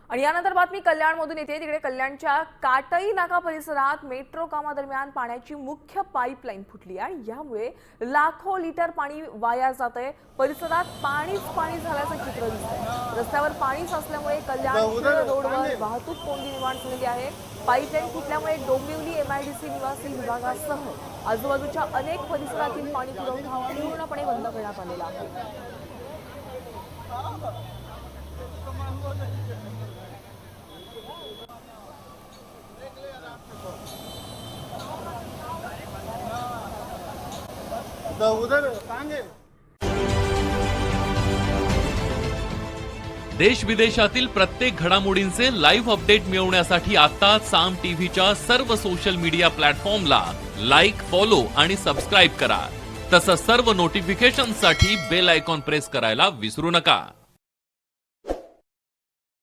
आणि यानंतर बातमी कल्याणमधून येते। तिकडे कल्याणच्या काटई नाका परिसरात मेट्रो कामादरम्यान पाण्याची मुख्य पाईपलाईन फुटली आणि यामुळे लाखो लिटर पाणी वाया जातंय। परिसरात पाणीच पाणी झाल्याचं चित्र दिसतंय। रस्त्यावर पाणी साचल्यामुळे कल्याण रोडवर वाहतूक कोंडी निर्माण झाली आहे। पाईपलाईन फुटल्यामुळे डोंबिवली एमआयडीसी निवासी विभागासह आजूबाजूच्या अनेक परिसरातील पाणी पुरवठा पूर्णपणे बंद करण्यात आलेला आहे। देश विदेशातील प्रत्येक घडामोडींचे लाईव्ह अपडेट मिळवण्यासाठी आता साम टीव्हीच्या सर्व सोशल मीडिया प्लॅटफॉर्मला लाईक, फॉलो आणि सबस्क्राईब करा। तसंच सर्व नोटिफिकेशनसाठी बेल आयकॉन प्रेस करायला विसरू नका।